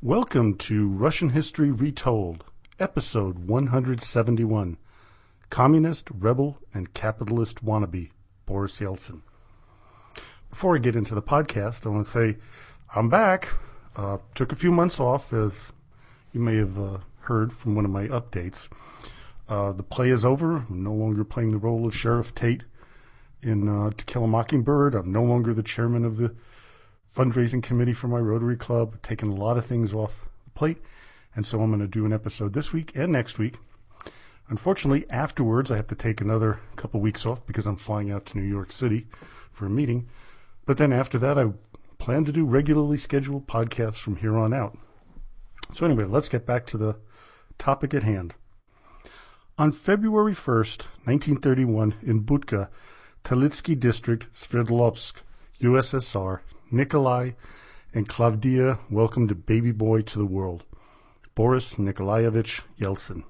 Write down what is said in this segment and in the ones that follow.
Welcome to Russian History Retold, Episode 171, Communist, Rebel, and Capitalist Wannabe, Boris Yeltsin. Before I get into the podcast, I want to say I'm back. Took a few months off, as you may have heard from one of my updates. The play is over. I'm no longer playing the role of Sheriff Tate in To Kill a Mockingbird. I'm no longer the chairman of the fundraising committee for my Rotary Club, taking a lot of things off the plate, and so I'm going to do an episode this week and next week. Unfortunately, afterwards, I have to take another couple weeks off because I'm flying out to New York City for a meeting. But then after that, I plan to do regularly scheduled podcasts from here on out. So anyway, let's get back to the topic at hand. On February 1st, 1931, in Budka, Talitsky District, Sverdlovsk, USSR, Nikolai and Klavdia welcomed a baby boy to the world, Boris Nikolaevich Yeltsin.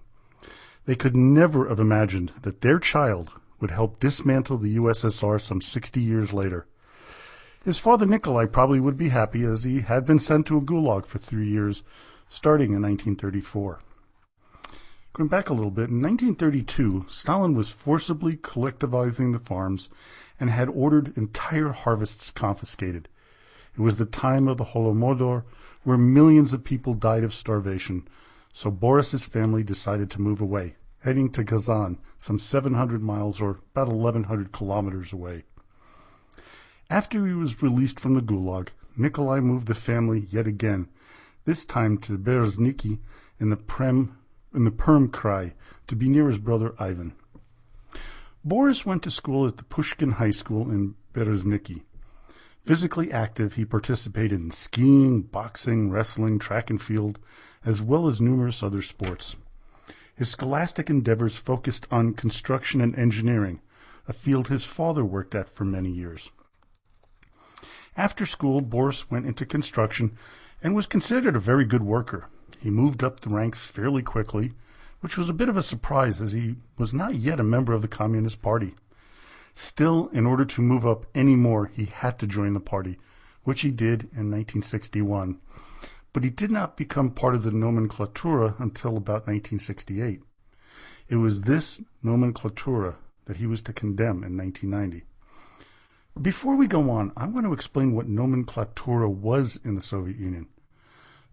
They could never have imagined that their child would help dismantle the USSR some 60 years later. His father Nikolai probably would be happy, as he had been sent to a gulag for 3 years, starting in 1934. Going back a little bit, in 1932, Stalin was forcibly collectivizing the farms and had ordered entire harvests confiscated. It was the time of the Holodomor, where millions of people died of starvation, so Boris's family decided to move away, heading to Kazan, some 700 miles or about 1,100 kilometers away. After he was released from the gulag, Nikolai moved the family yet again, this time to Berezniki in the Perm Krai, to be near his brother Ivan. Boris went to school at the Pushkin High School in Berezniki. Physically active, he participated in skiing, boxing, wrestling, track and field, as well as numerous other sports. His scholastic endeavors focused on construction and engineering, a field his father worked at for many years. After school, Boris went into construction and was considered a very good worker. He moved up the ranks fairly quickly, which was a bit of a surprise as he was not yet a member of the Communist Party. Still, in order to move up any more, he had to join the party, which he did in 1961. But he did not become part of the nomenklatura until about 1968. It was this nomenklatura that he was to condemn in 1990. Before we go on, I want to explain what nomenklatura was in the Soviet Union.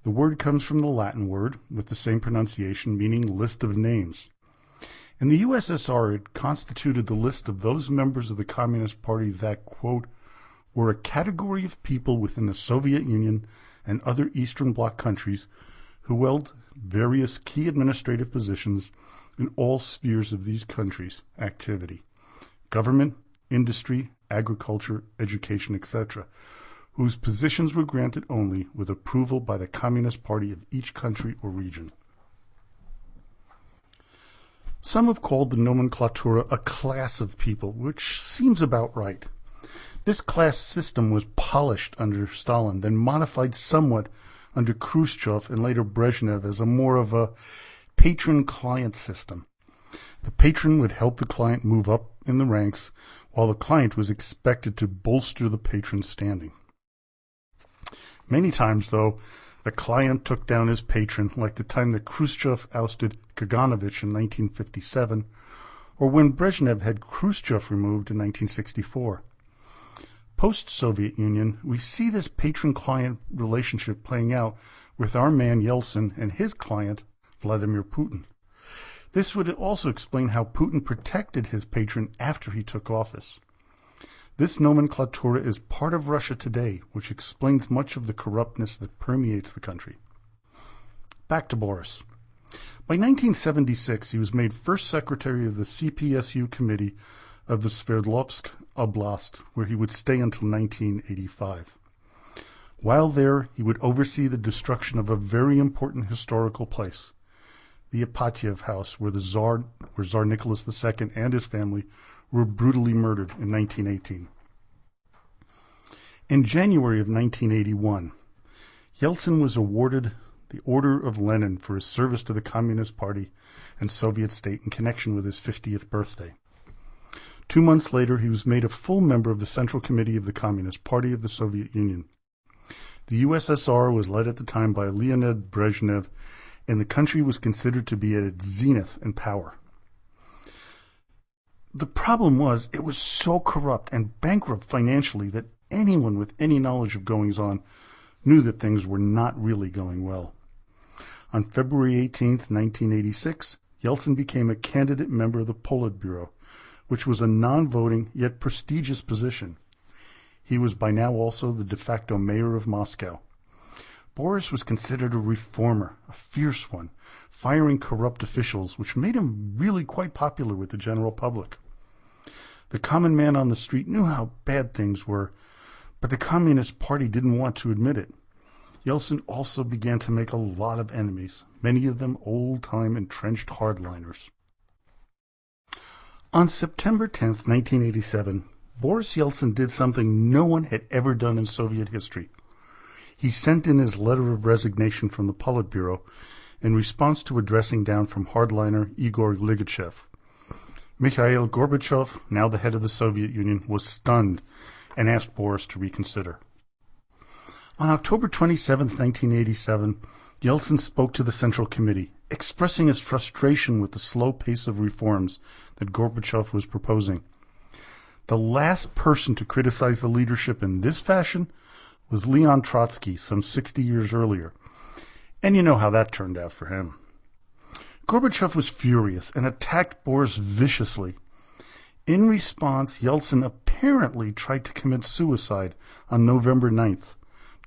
The word comes from the Latin word, with the same pronunciation, meaning list of names. In the USSR, it constituted the list of those members of the Communist Party that, quote, were a category of people within the Soviet Union and other Eastern Bloc countries who held various key administrative positions in all spheres of these countries' activity: government, industry, agriculture, education, etc., whose positions were granted only with approval by the Communist Party of each country or region. Some have called the nomenklatura a class of people, which seems about right. This class system was polished under Stalin, then modified somewhat under Khrushchev and later Brezhnev as more of a patron-client system. The patron would help the client move up in the ranks, while the client was expected to bolster the patron's standing. Many times, though, the client took down his patron, like the time that Khrushchev ousted Kaganovich in 1957, or when Brezhnev had Khrushchev removed in 1964. Post-Soviet Union, we see this patron-client relationship playing out with our man Yeltsin and his client, Vladimir Putin. This would also explain how Putin protected his patron after he took office. This nomenklatura is part of Russia today, which explains much of the corruptness that permeates the country. Back to Boris. By 1976, he was made first secretary of the CPSU committee of the Sverdlovsk Oblast, where he would stay until 1985. While there, he would oversee the destruction of a very important historical place, the Ipatiev House, where Tsar Nicholas II and his family were brutally murdered in 1918. In January of 1981, Yeltsin was awarded the Order of Lenin for his service to the Communist Party and Soviet state in connection with his 50th birthday. 2 months later, he was made a full member of the Central Committee of the Communist Party of the Soviet Union. The USSR was led at the time by Leonid Brezhnev, and the country was considered to be at its zenith in power. The problem was it was so corrupt and bankrupt financially that anyone with any knowledge of goings-on knew that things were not really going well. On February 18, 1986, Yeltsin became a candidate member of the Politburo, which was a non-voting yet prestigious position. He was by now also the de facto mayor of Moscow. Boris was considered a reformer, a fierce one, firing corrupt officials, which made him really quite popular with the general public. The common man on the street knew how bad things were, but the Communist Party didn't want to admit it. Yeltsin also began to make a lot of enemies, many of them old-time entrenched hardliners. On September 10, 1987, Boris Yeltsin did something no one had ever done in Soviet history. He sent in his letter of resignation from the Politburo in response to a dressing down from hardliner Igor Ligachev. Mikhail Gorbachev, now the head of the Soviet Union, was stunned and asked Boris to reconsider. On October 27, 1987, Yeltsin spoke to the Central Committee, expressing his frustration with the slow pace of reforms that Gorbachev was proposing. The last person to criticize the leadership in this fashion was Leon Trotsky some 60 years earlier, and you know how that turned out for him. Gorbachev was furious and attacked Boris viciously. In response, Yeltsin apparently tried to commit suicide on November 9th,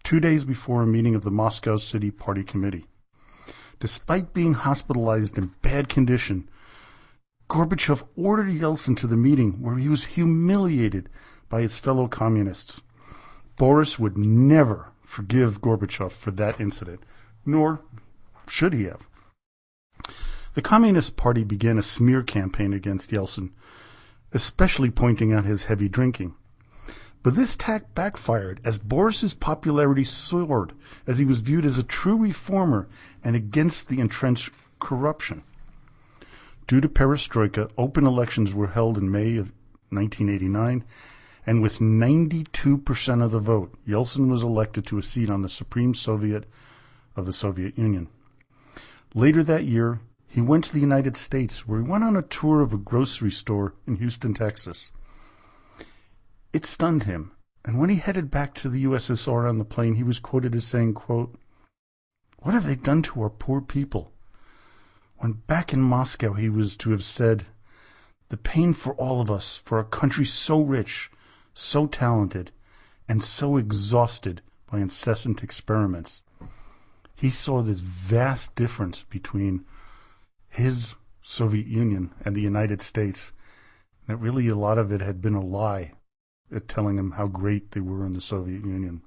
2 days before a meeting of the Moscow City Party Committee. Despite being hospitalized in bad condition, Gorbachev ordered Yeltsin to the meeting where he was humiliated by his fellow communists. Boris would never forgive Gorbachev for that incident, nor should he have. The Communist Party began a smear campaign against Yeltsin, especially pointing out his heavy drinking. But this attack backfired as Boris's popularity soared as he was viewed as a true reformer and against the entrenched corruption. Due to perestroika, open elections were held in May of 1989, and with 92% of the vote, Yeltsin was elected to a seat on the Supreme Soviet of the Soviet Union. Later that year, he went to the United States, where he went on a tour of a grocery store in Houston, Texas. It stunned him, and when he headed back to the USSR on the plane, he was quoted as saying, quote, "What have they done to our poor people?" When back in Moscow, he was to have said, "The pain for all of us, for a country so rich, so talented, and so exhausted by incessant experiments." He saw this vast difference between his Soviet Union and the United States, that really a lot of it had been a lie at telling him how great they were in the Soviet Union.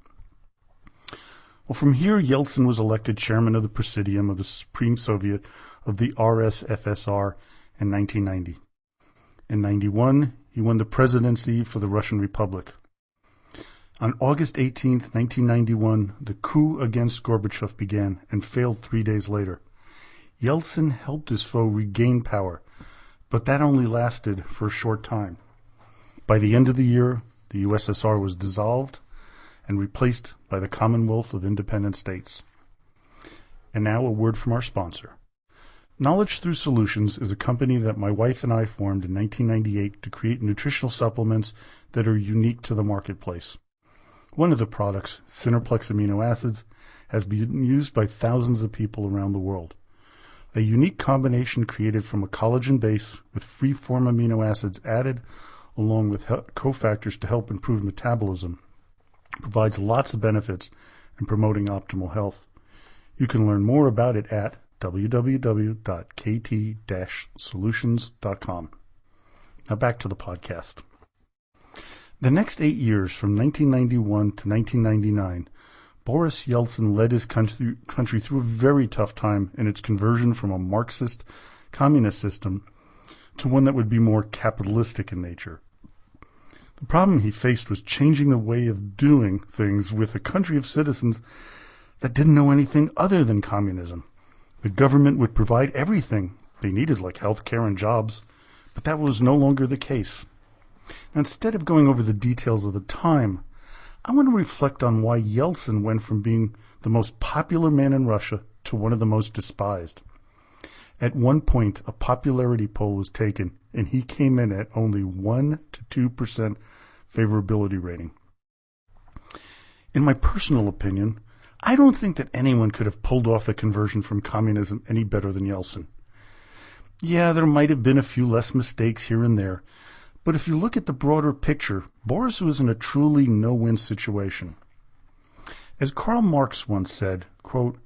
Well, from here, Yeltsin was elected chairman of the Presidium of the Supreme Soviet of the RSFSR in 1990. In 1991, he won the presidency for the Russian Republic. On August 18, 1991, the coup against Gorbachev began and failed 3 days later. Yeltsin helped his foe regain power, but that only lasted for a short time. By the end of the year, the USSR was dissolved and replaced by the Commonwealth of Independent States. And now a word from our sponsor. Knowledge Through Solutions is a company that my wife and I formed in 1998 to create nutritional supplements that are unique to the marketplace. One of the products, Cineplex amino acids, has been used by thousands of people around the world. A unique combination created from a collagen base with free-form amino acids added along with cofactors to help improve metabolism provides lots of benefits in promoting optimal health. You can learn more about it at www.kt-solutions.com. Now back to the podcast. The next 8 years, from 1991 to 1999, Boris Yeltsin led his country through a very tough time in its conversion from a Marxist communist system to one that would be more capitalistic in nature. The problem he faced was changing the way of doing things with a country of citizens that didn't know anything other than communism. The government would provide everything they needed, like health care and jobs, but that was no longer the case. Now, instead of going over the details of the time, I want to reflect on why Yeltsin went from being the most popular man in Russia to one of the most despised. At one point, a popularity poll was taken, and he came in at only 1 to 2% favorability rating. In my personal opinion, I don't think that anyone could have pulled off the conversion from communism any better than Yeltsin. Yeah, there might have been a few less mistakes here and there, but if you look at the broader picture, Boris was in a truly no-win situation. As Karl Marx once said, quote,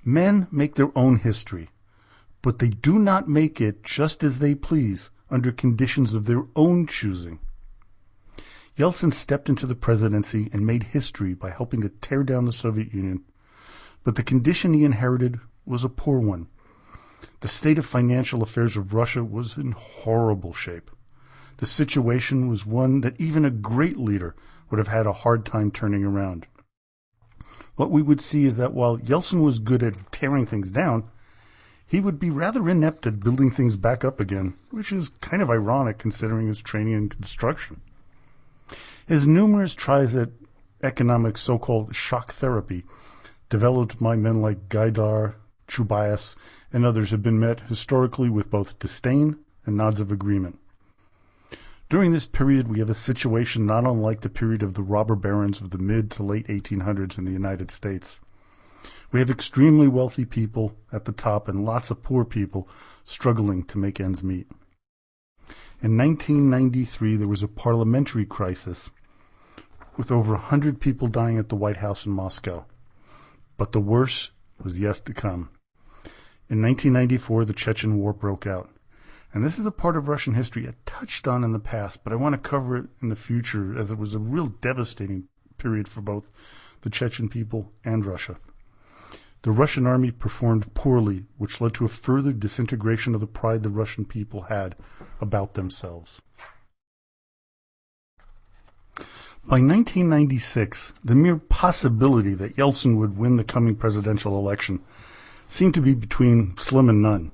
"Men make their own history, but they do not make it just as they please under conditions of their own choosing." Yeltsin stepped into the presidency and made history by helping to tear down the Soviet Union, but the condition he inherited was a poor one. The state of financial affairs of Russia was in horrible shape. The situation was one that even a great leader would have had a hard time turning around. What we would see is that while Yeltsin was good at tearing things down, he would be rather inept at building things back up again, which is kind of ironic considering his training in construction. His numerous tries at economic so-called shock therapy, developed by men like Gaidar, Chubais, and others, have been met historically with both disdain and nods of agreement. During this period, we have a situation not unlike the period of the robber barons of the mid to late 1800s in the United States. We have extremely wealthy people at the top and lots of poor people struggling to make ends meet. In 1993, there was a parliamentary crisis with over 100 people dying at the White House in Moscow. But the worst was yet to come. In 1994, the Chechen War broke out. And this is a part of Russian history I touched on in the past, but I want to cover it in the future as it was a real devastating period for both the Chechen people and Russia. The Russian army performed poorly, which led to a further disintegration of the pride the Russian people had about themselves. By 1996, the mere possibility that Yeltsin would win the coming presidential election seemed to be between slim and none.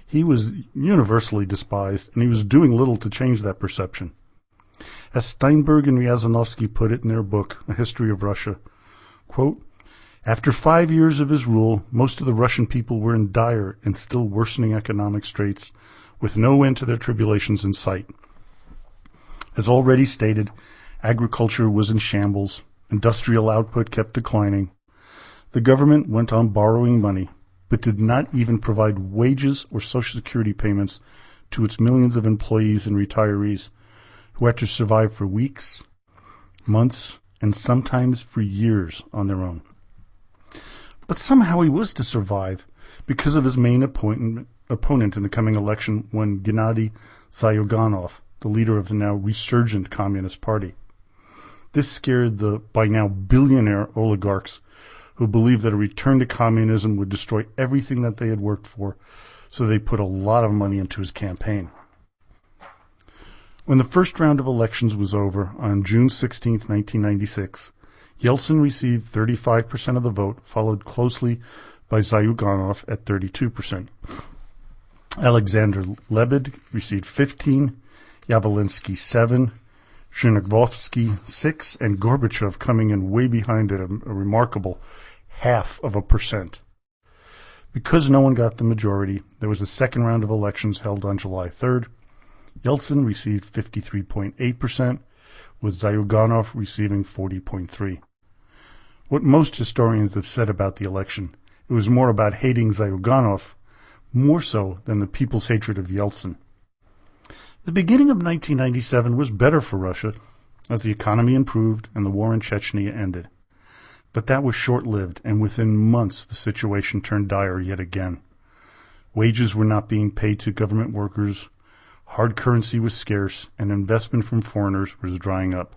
He was universally despised, and he was doing little to change that perception. As Steinberg and Ryazanovsky put it in their book, A History of Russia, quote, "After 5 years of his rule, most of the Russian people were in dire and still worsening economic straits, with no end to their tribulations in sight. As already stated, agriculture was in shambles, industrial output kept declining. The government went on borrowing money, but did not even provide wages or Social Security payments to its millions of employees and retirees, who had to survive for weeks, months, and sometimes for years on their own. But somehow he was to survive because of his main opponent in the coming election, one Gennady Zyuganov, the leader of the now resurgent Communist Party. This scared the by now billionaire oligarchs who believed that a return to communism would destroy everything that they had worked for, so they put a lot of money into his campaign. When the first round of elections was over on June 16, 1996, Yeltsin received 35% of the vote, followed closely by Zyuganov at 32%. Alexander Lebed received 15%, Yavolinsky 7%, Zhirinovsky 6%, and Gorbachev coming in way behind at a remarkable 0.5%. Because no one got the majority, there was a second round of elections held on July 3rd. Yeltsin received 53.8%, with Zyuganov receiving 40.3%. What most historians have said about the election, it was more about hating Zyuganov, more so than the people's hatred of Yeltsin. The beginning of 1997 was better for Russia, as the economy improved and the war in Chechnya ended. But that was short-lived, and within months the situation turned dire yet again. Wages were not being paid to government workers, hard currency was scarce, and investment from foreigners was drying up.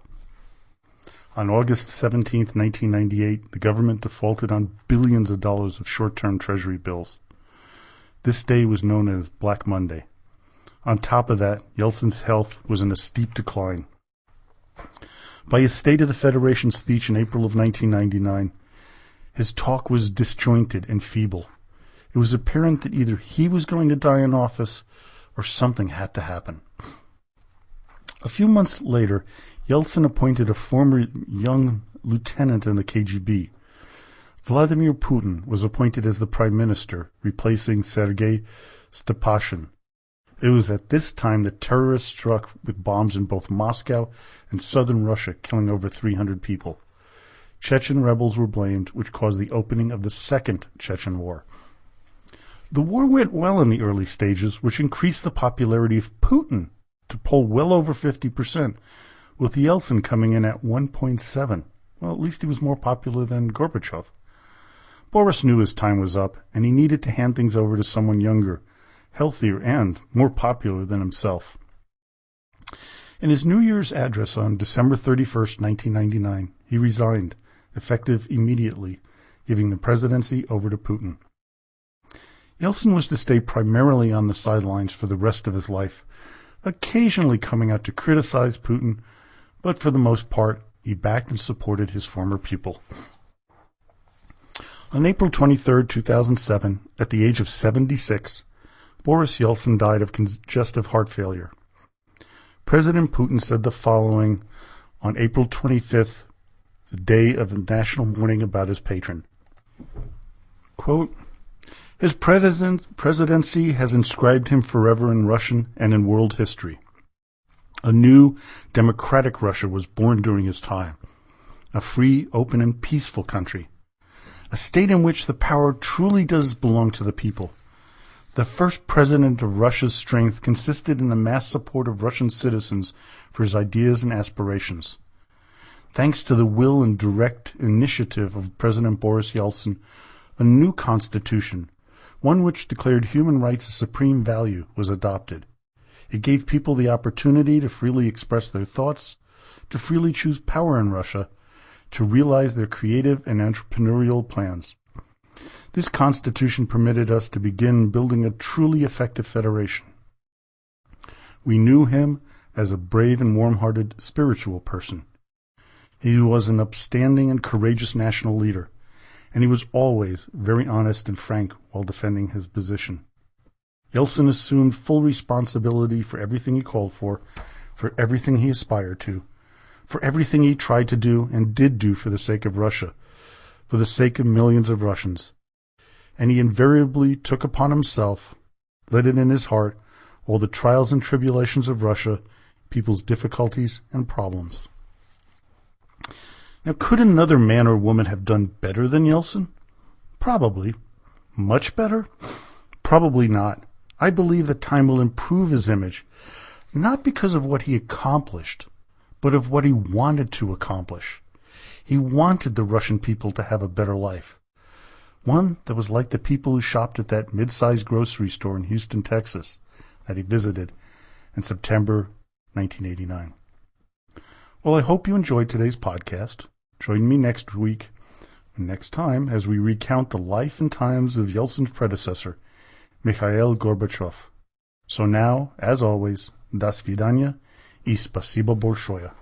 On August 17, 1998, the government defaulted on billions of dollars of short-term treasury bills. This day was known as Black Monday. On top of that, Yeltsin's health was in a steep decline. By his State of the Federation speech in April of 1999, his talk was disjointed and feeble. It was apparent that either he was going to die in office or something had to happen. A few months later, Yeltsin appointed a former young lieutenant in the KGB. Vladimir Putin was appointed as the prime minister, replacing Sergei Stepashin. It was at this time that terrorists struck with bombs in both Moscow and southern Russia, killing over 300 people. Chechen rebels were blamed, which caused the opening of the Second Chechen War. The war went well in the early stages, which increased the popularity of Putin to poll well over 50%, with Yeltsin coming in at 1.7. Well, at least he was more popular than Gorbachev. Boris knew his time was up, and he needed to hand things over to someone younger, healthier, and more popular than himself. In his New Year's address on December 31st, 1999, he resigned, effective immediately, giving the presidency over to Putin. Yeltsin was to stay primarily on the sidelines for the rest of his life, occasionally coming out to criticize Putin, but for the most part, he backed and supported his former pupil. On April 23, 2007, at the age of 76, Boris Yeltsin died of congestive heart failure. President Putin said the following on April 25th, the day of a national mourning about his patron. Quote, "His presidency has inscribed him forever in Russian and in world history. A new, democratic Russia was born during his time, a free, open, and peaceful country, a state in which the power truly does belong to the people. The first president of Russia's strength consisted in the mass support of Russian citizens for his ideas and aspirations. Thanks to the will and direct initiative of President Boris Yeltsin, a new constitution, one which declared human rights a supreme value, was adopted. It gave people the opportunity to freely express their thoughts, to freely choose power in Russia, to realize their creative and entrepreneurial plans. This constitution permitted us to begin building a truly effective federation. We knew him as a brave and warm-hearted spiritual person. He was an upstanding and courageous national leader, and he was always very honest and frank while defending his position. Yeltsin assumed full responsibility for everything he called for everything he aspired to, for everything he tried to do and did do for the sake of Russia, for the sake of millions of Russians. And he invariably took upon himself, led it in his heart, all the trials and tribulations of Russia, people's difficulties and problems." Now, could another man or woman have done better than Yeltsin? Probably. Much better? Probably not. I believe that time will improve his image, not because of what he accomplished, but of what he wanted to accomplish. He wanted the Russian people to have a better life, one that was like the people who shopped at that mid-sized grocery store in Houston, Texas, that he visited in September 1989. Well, I hope you enjoyed today's podcast. Join me next time, as we recount the life and times of Yeltsin's predecessor, Mikhail Gorbachev. So now, as always, до свидания и спасибо большое.